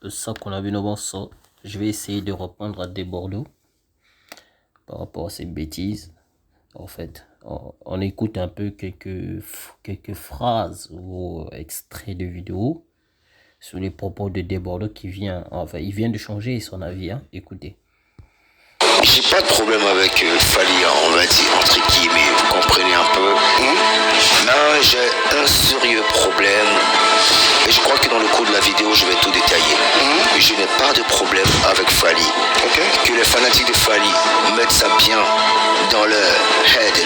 ça qu'on a vu avant ça. Je vais essayer de reprendre à des Bordeaux par rapport à ces bêtises. En fait, on écoute un peu quelques phrases ou extraits de vidéos sur les propos de Desbordeaux il vient de changer son avis, hein. Écoutez. J'ai pas de problème avec Fally, on va dire, entre guillemets, vous comprenez un peu. Non, j'ai un sérieux problème. Et je crois que dans le cours de la vidéo, je vais tout détailler. Je n'ai pas de problème avec Fally. Que les fanatiques de Fally mettent ça bien dans leur head,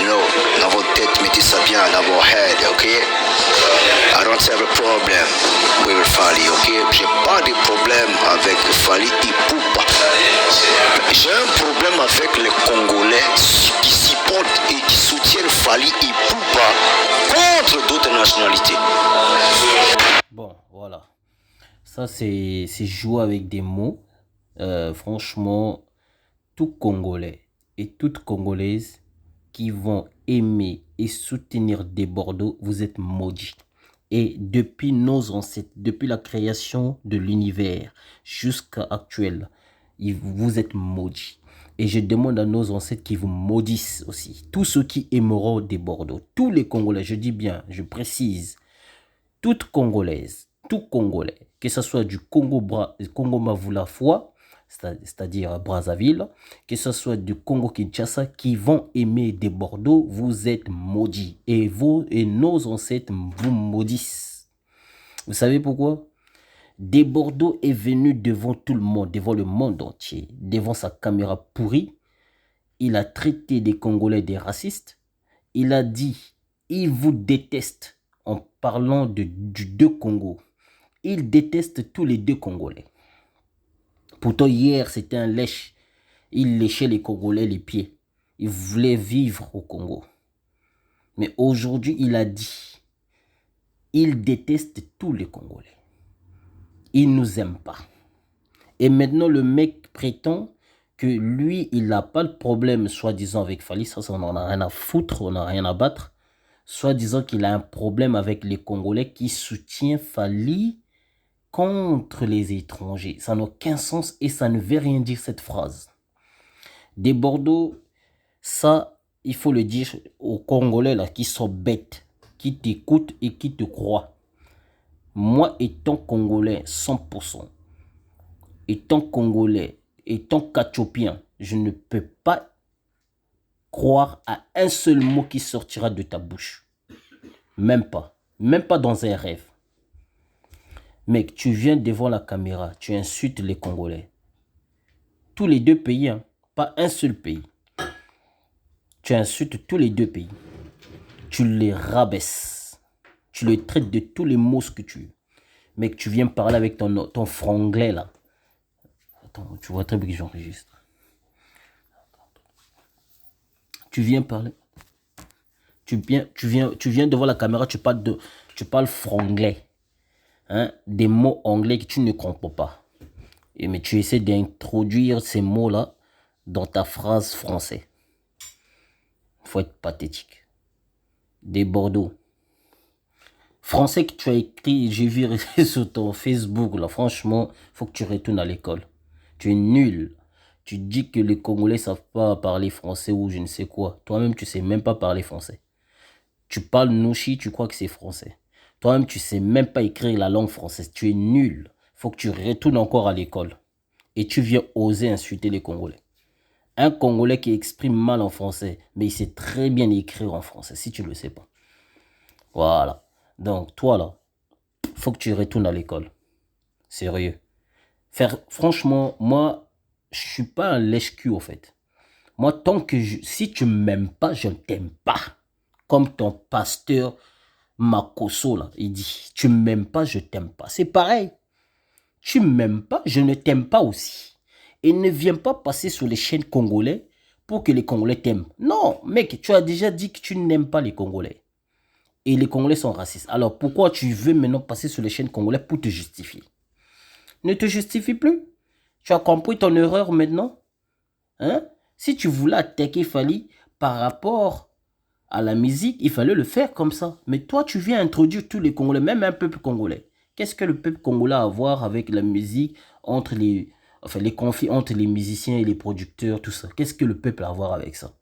dans votre tête, mettez ça bien dans votre head, ok? I don't have a problem with Fally, ok? J'ai pas de problème avec Fally Ipupa. J'ai un problème avec les Congolais qui supportent et qui soutiennent Fally Ipupa contre d'autres nationalités. Bon, voilà. Ça, c'est jouer avec des mots. Franchement, tout Congolais et toute Congolaise qui vont aimer et soutenir des Bordeaux, vous êtes maudits. Et depuis nos ancêtres, depuis la création de l'univers jusqu'à actuel, vous êtes maudits. Et je demande à nos ancêtres qui vous maudissent aussi. Tous ceux qui aimeront des Bordeaux, tous les Congolais, je dis bien, je précise, toute Congolaise, tout Congolais, que ce soit du Congo Mavulafoua, c'est-à-dire Brazzaville, que ce soit du Congo Kinshasa, qui vont aimer des Bordeaux, vous êtes maudits. Et nos ancêtres vous maudissent. Vous savez pourquoi? Des Bordeaux est venu devant tout le monde, devant le monde entier, devant sa caméra pourrie. Il a traité des Congolais des racistes. Il a dit, il vous déteste en parlant du deux Congo. Il déteste tous les deux Congolais. Pourtant, hier, c'était un lèche. Il léchait les Congolais les pieds. Il voulait vivre au Congo. Mais aujourd'hui, il a dit, il déteste tous les Congolais. Il ne nous aime pas. Et maintenant, le mec prétend que lui, il n'a pas de problème, soi-disant, avec Fally. Ça, on n'en a rien à foutre, on n'a rien à battre. Soi-disant qu'il a un problème avec les Congolais qui soutiennent Fally contre les étrangers. Ça n'a aucun sens et ça ne veut rien dire, cette phrase. Des Bordeaux, ça, il faut le dire aux Congolais là, qui sont bêtes, qui t'écoutent et qui te croient. Moi, étant Congolais 100%, étant Congolais, étant Kachopien, je ne peux pas croire à un seul mot qui sortira de ta bouche. Même pas dans un rêve. Mec, tu viens devant la caméra, tu insultes les Congolais. Tous les deux pays, hein, pas un seul pays. Tu insultes tous les deux pays. Tu les rabaisses. Tu les traites de tous les mots que tu veux. Mec, tu viens parler avec ton franglais là. Attends, tu vois très bien que j'enregistre. Tu viens parler. Tu viens devant la caméra, tu parles franglais. Hein, des mots anglais que tu ne comprends pas. Mais tu essaies d'introduire ces mots-là dans ta phrase française. Il faut être pathétique. Des Bordeaux. Français que tu as écrit, j'ai vu sur ton Facebook, là, franchement, il faut que tu retournes à l'école. Tu es nul. Tu dis que les Congolais ne savent pas parler français ou je ne sais quoi. Toi-même, tu ne sais même pas parler français. Tu parles nouchi, tu crois que c'est français. Toi-même, tu ne sais même pas écrire la langue française. Tu es nul. Il faut que tu retournes encore à l'école. Et tu viens oser insulter les Congolais. Un Congolais qui exprime mal en français, mais il sait très bien écrire en français, si tu ne le sais pas. Voilà. Donc, toi, là, il faut que tu retournes à l'école. Sérieux. Franchement, moi, je ne suis pas un lèche-cul, en fait. Moi, si tu ne m'aimes pas, je ne t'aime pas. Comme ton pasteur Makoso, là, il dit, tu ne m'aimes pas, je ne t'aime pas. C'est pareil. Tu ne m'aimes pas, je ne t'aime pas aussi. Et ne viens pas passer sur les chaînes congolais pour que les Congolais t'aiment. Non, mec, tu as déjà dit que tu n'aimes pas les Congolais. Et les Congolais sont racistes. Alors, pourquoi tu veux maintenant passer sur les chaînes congolais pour te justifier? Ne te justifie plus. Tu as compris ton erreur maintenant? Hein? Si tu voulais attaquer Fally par rapport à la musique, il fallait le faire comme ça. Mais toi, tu viens introduire tous les Congolais, même un peuple congolais, Qu'est-ce que le peuple congolais a à voir avec la musique, entre les conflits entre les musiciens et les producteurs, tout ça? Qu'est-ce que le peuple a à voir avec ça?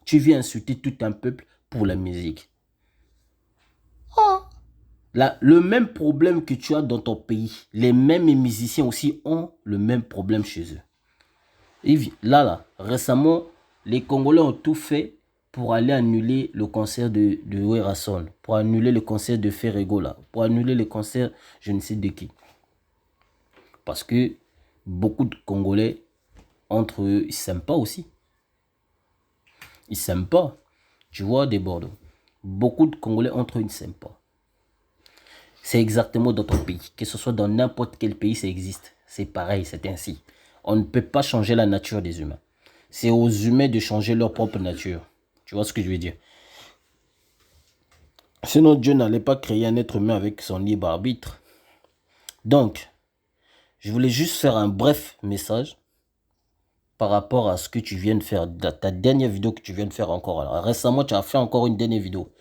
Tu viens insulter tout un peuple pour la musique. Le même problème que tu as dans ton pays, les mêmes musiciens aussi ont le même problème chez eux. Et récemment, les Congolais ont tout fait pour aller annuler le concert de Werason, pour annuler le concert de Ferrego, pour annuler le concert je ne sais de qui. Parce que beaucoup de Congolais, entre eux, ils s'aiment pas aussi. Ils s'aiment pas. Tu vois, des Bordeaux. Beaucoup de Congolais, entre eux, ils ne s'aiment pas. C'est exactement dans ton pays. Que ce soit dans n'importe quel pays, ça existe. C'est pareil, c'est ainsi. On ne peut pas changer la nature des humains. C'est aux humains de changer leur propre nature. Tu vois ce que je veux dire? Sinon, Dieu n'allait pas créer un être humain avec son libre arbitre. Donc, je voulais juste faire un bref message par rapport à ce que tu viens de faire, ta dernière vidéo que tu viens de faire encore. Alors, récemment, tu as fait encore une dernière vidéo.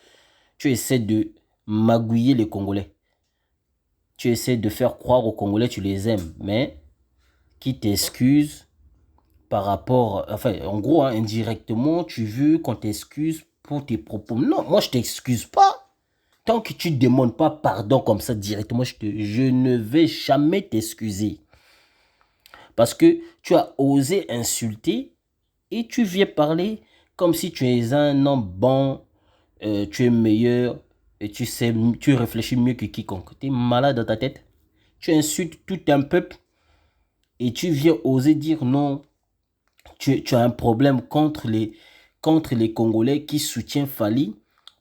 Tu essaies de magouiller les Congolais. Tu essaies de faire croire aux Congolais que tu les aimes, mais qui t'excuse par rapport... Enfin, en gros, indirectement, tu veux qu'on t'excuse pour tes propos. Non, moi, je t'excuse pas. Tant que tu ne demandes pas pardon comme ça directement, je ne vais jamais t'excuser. Parce que tu as osé insulter et tu viens parler comme si tu es un homme bon, tu es meilleur et tu réfléchis mieux que quiconque. Tu es malade dans ta tête. Tu insultes tout un peuple et tu viens oser dire non. Tu as un problème contre les Congolais qui soutiennent Fali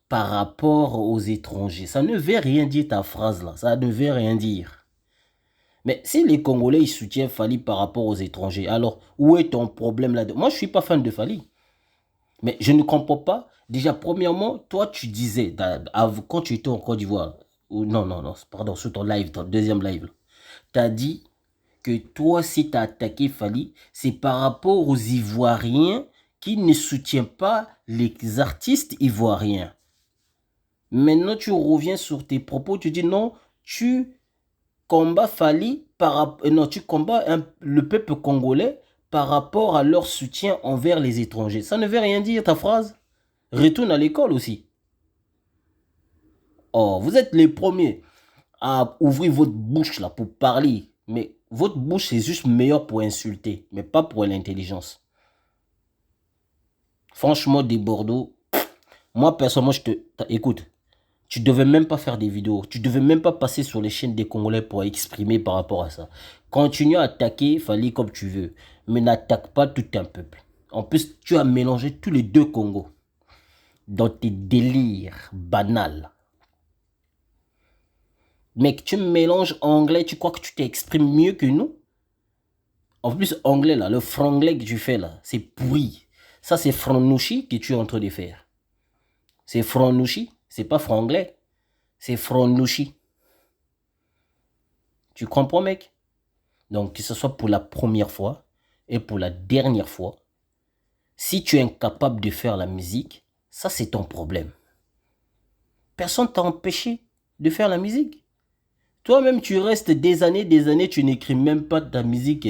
par rapport aux étrangers. Ça ne veut rien dire ta phrase là. Ça ne veut rien dire. Mais si les Congolais ils soutiennent Fali par rapport aux étrangers, alors où est ton problème là-dedans? Moi, je ne suis pas fan de Fali. Mais je ne comprends pas. Déjà, premièrement, toi, tu disais, quand tu étais en Côte d'Ivoire, non, pardon, sur ton live, ton deuxième live, tu as dit que toi, si tu as attaqué Fali, c'est par rapport aux Ivoiriens qui ne soutiennent pas les artistes ivoiriens. Maintenant, tu reviens sur tes propos, tu dis non, tu combats Fali, non, tu combats le peuple congolais par rapport à leur soutien envers les étrangers. Ça ne veut rien dire, ta phrase. Retourne à l'école aussi. Oh, vous êtes les premiers à ouvrir votre bouche là pour parler. Mais votre bouche, c'est juste meilleur pour insulter, mais pas pour l'intelligence. Franchement, des Bordeaux, moi, personnellement, écoute, tu devais même pas faire des vidéos. Tu devais même pas passer sur les chaînes des Congolais pour exprimer par rapport à ça. Continue à attaquer Fali comme tu veux, mais n'attaque pas tout un peuple. En plus, tu as mélangé tous les deux Congos dans tes délires banals. Mec, tu mélanges anglais, tu crois que tu t'exprimes mieux que nous? En plus, anglais là, le franglais que tu fais là, c'est pourri. Ça, c'est franouchi que tu es en train de faire. C'est franouchi, c'est pas franglais. C'est franouchi. Tu comprends, mec? Donc, que ce soit pour la première fois et pour la dernière fois, si tu es incapable de faire la musique, ça, c'est ton problème. Personne ne t'a empêché de faire la musique. Toi-même, tu restes des années, tu n'écris même pas ta musique.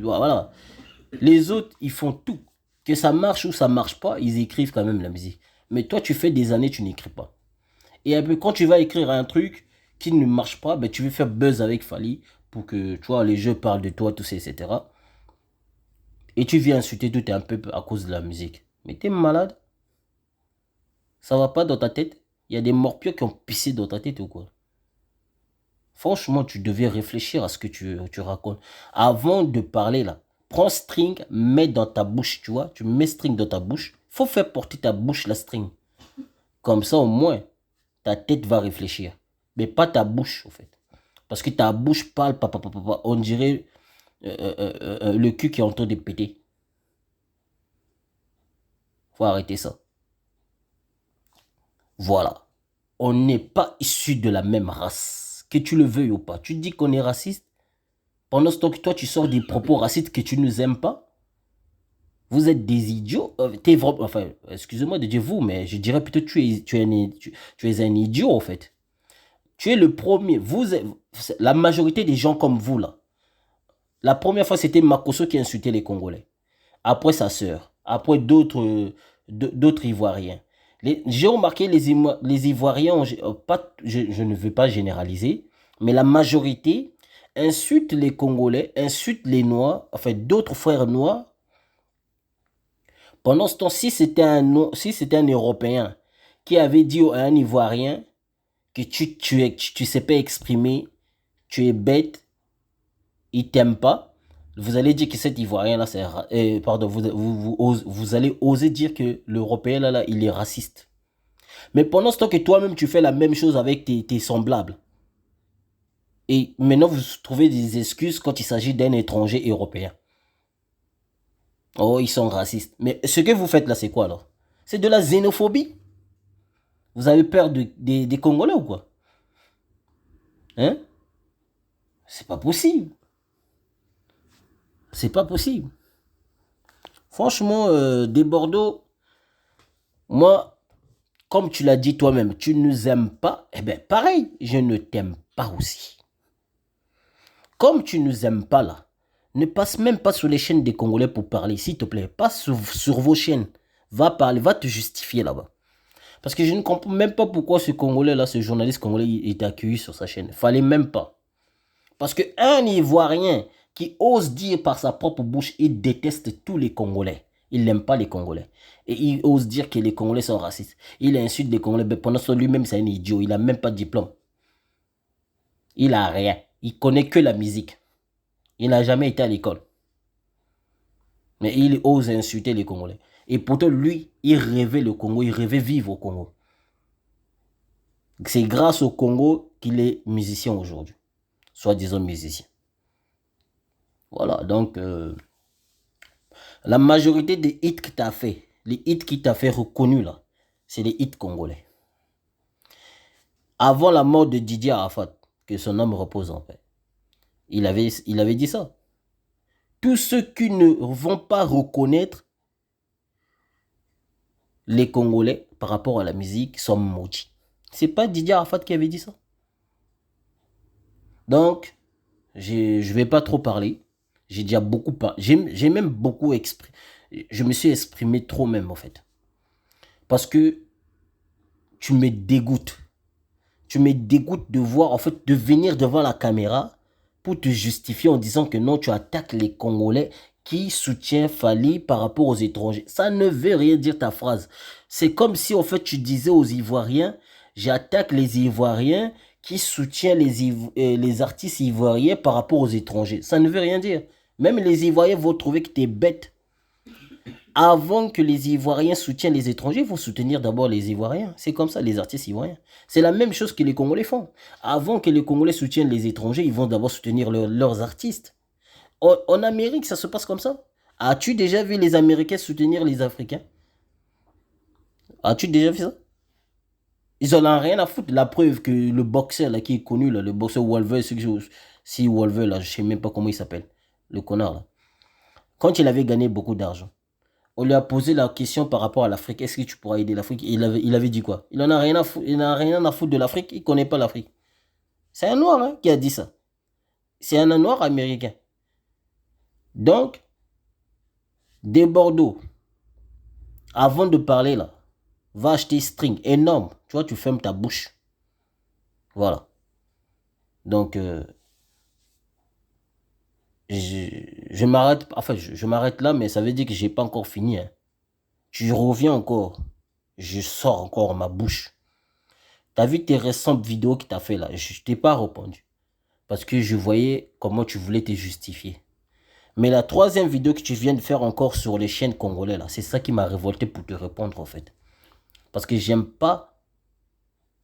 Voilà. Les autres, ils font tout. Que ça marche ou ça marche pas, ils écrivent quand même la musique. Mais toi, tu fais des années, tu n'écris pas. Et après, quand tu vas écrire un truc qui ne marche pas, ben, tu veux faire buzz avec Fali pour que, tu vois, les jeux parlent de toi, tout ça, etc. Et tu viens insulter tout un peu à cause de la musique. Mais t'es malade? Ça va pas dans ta tête? Il y a des morpions qui ont pissé dans ta tête ou quoi? Franchement, tu devais réfléchir à ce que tu racontes. Avant de parler là, prends string, mets dans ta bouche, tu vois. Tu mets string dans ta bouche. Faut faire porter ta bouche la string. Comme ça, au moins, ta tête va réfléchir. Mais pas ta bouche, en fait. Parce que ta bouche parle, on dirait le cul qui est en train de péter. Faut arrêter ça. Voilà. On n'est pas issus de la même race. Que tu le veuilles ou pas. Tu dis qu'on est raciste. Pendant ce temps que toi, tu sors des propos racistes que tu ne nous aimes pas. Vous êtes des idiots. Enfin, excusez-moi de dire vous, mais je dirais plutôt que tu es un idiot, en fait. Tu es le premier. La majorité des gens comme vous, là. La première fois, c'était Makosso qui insultait les Congolais. Après sa sœur. Après d'autres Ivoiriens. J'ai remarqué les Ivoiriens, je ne veux pas généraliser, mais la majorité insulte les Congolais, insulte les Noirs, enfin d'autres frères noirs. Pendant ce temps, si c'était un Européen qui avait dit à un Ivoirien que tu sais pas exprimer, tu es bête, il t'aime pas, vous allez dire que cet Ivoirien-là, pardon, vous allez oser dire que l'Européen, là, il est raciste. Mais pendant ce temps que toi-même, tu fais la même chose avec tes semblables. Et maintenant, vous trouvez des excuses quand il s'agit d'un étranger européen. Oh, ils sont racistes. Mais ce que vous faites là, c'est quoi alors? C'est de la xénophobie. Vous avez peur des Congolais ou quoi? Hein? C'est pas possible. C'est pas possible. Franchement, des Bordeaux, moi, comme tu l'as dit toi-même, tu ne nous aimes pas. Eh bien, pareil, je ne t'aime pas aussi. Comme tu ne nous aimes pas là, ne passe même pas sur les chaînes des Congolais pour parler, s'il te plaît. Passe sur vos chaînes. Va parler, va te justifier là-bas. Parce que je ne comprends même pas pourquoi ce Congolais là, ce journaliste congolais, il est accueilli sur sa chaîne. Fallait même pas. Parce qu'un Ivoirien qui ose dire par sa propre bouche, il déteste tous les Congolais. Il n'aime pas les Congolais. Et il ose dire que les Congolais sont racistes. Il insulte les Congolais. Mais pendant ce temps, lui-même, c'est un idiot. Il n'a même pas de diplôme. Il n'a rien. Il connaît que la musique. Il n'a jamais été à l'école. Mais il ose insulter les Congolais. Et pourtant, lui, il rêvait le Congo. Il rêvait vivre au Congo. C'est grâce au Congo qu'il est musicien aujourd'hui. Soi-disant musicien. Voilà, donc, la majorité des hits que tu as fait, les hits qui t'a fait reconnu là, c'est les hits congolais. Avant la mort de Didier Arafat, que son âme repose en paix, il avait dit ça. Tous ceux qui ne vont pas reconnaître les Congolais par rapport à la musique sont maudits. C'est pas Didier Arafat qui avait dit ça. Donc, je vais pas trop parler. J'ai déjà beaucoup parlé. J'ai même beaucoup exprimé. Je me suis exprimé trop même en fait. Parce que tu me dégoûtes. Tu me dégoûtes de voir, en fait, de venir devant la caméra pour te justifier en disant que non, tu attaques les Congolais qui soutiennent Fally par rapport aux étrangers. Ça ne veut rien dire ta phrase. C'est comme si, en fait, tu disais aux Ivoiriens, j'attaque les Ivoiriens qui soutiennent les artistes ivoiriens par rapport aux étrangers. Ça ne veut rien dire. Même les Ivoiriens vont trouver que tu es bête. Avant que les Ivoiriens soutiennent les étrangers, il faut soutenir d'abord les Ivoiriens. C'est comme ça, les artistes ivoiriens. C'est la même chose que les Congolais font. Avant que les Congolais soutiennent les étrangers, ils vont d'abord soutenir leurs artistes. En Amérique, ça se passe comme ça. As-tu déjà vu les Américains soutenir les Africains? As-tu déjà vu ça? Ils en ont rien à foutre. La preuve que le boxeur là, qui est connu, là, le boxeur Wolver, si Wolver, là, je ne sais même pas comment il s'appelle, le connard là. Quand il avait gagné beaucoup d'argent, on lui a posé la question par rapport à l'Afrique. Est-ce que tu pourras aider l'Afrique? Il avait dit quoi? Il n'en a rien à foutre, il n'a rien à foutre de l'Afrique. Il ne connaît pas l'Afrique. C'est un noir hein, qui a dit ça. C'est un noir américain. Donc, des Bordeaux, avant de parler là, va acheter string énorme. Tu vois, tu fermes ta bouche. Voilà. Donc, je m'arrête. Enfin, je m'arrête là, mais ça veut dire que j'ai pas encore fini. Hein. Tu reviens encore. Je sors encore ma bouche. T'as vu tes récentes vidéos que t'as fait là? Je t'ai pas répondu. Parce que je voyais comment tu voulais te justifier. Mais la troisième vidéo que tu viens de faire encore sur les chaînes congolais là, c'est ça qui m'a révolté pour te répondre en fait. Parce que j'aime pas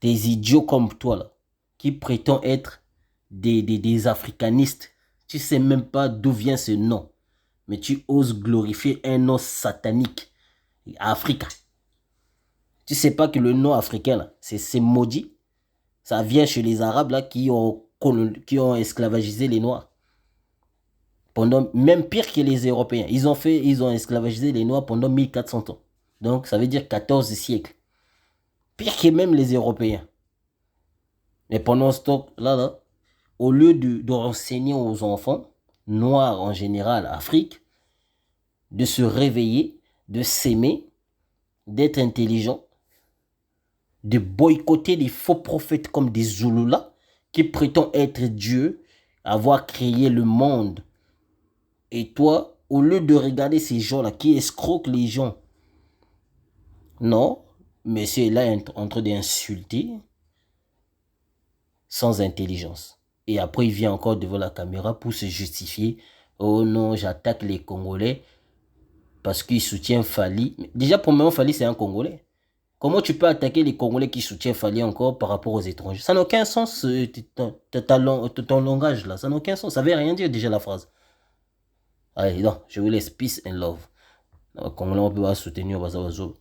des idiots comme toi là, qui prétendent être des africanistes. Tu sais même pas d'où vient ce nom. Mais tu oses glorifier un nom satanique. Africa. Tu sais pas que le nom africain là, c'est maudit. Ça vient chez les Arabes là qui ont esclavagisé les Noirs. Même pire que les Européens. Ils ont esclavagisé les Noirs pendant 1400 ans. Donc ça veut dire 14 siècles. Pire que même les Européens. Mais pendant ce temps-là, au lieu de renseigner aux enfants, noirs en général, Afrique, de se réveiller, de s'aimer, d'être intelligent, de boycotter les faux prophètes comme des Zulula qui prétendent être Dieu, avoir créé le monde. Et toi, au lieu de regarder ces gens-là qui escroquent les gens, non, monsieur est là en train d'insulter sans intelligence. Et après, il vient encore devant la caméra pour se justifier. Oh non, j'attaque les Congolais parce qu'ils soutiennent Fali. Déjà, premièrement, Fali, c'est un Congolais. Comment tu peux attaquer les Congolais qui soutiennent Fali encore par rapport aux étrangers? Ça n'a aucun sens, ton langage là. Ça n'a aucun sens. Ça veut rien dire déjà la phrase. Allez, non, je vous laisse. Peace and love. Les Congolais, on peut pas soutenir Bazawazo.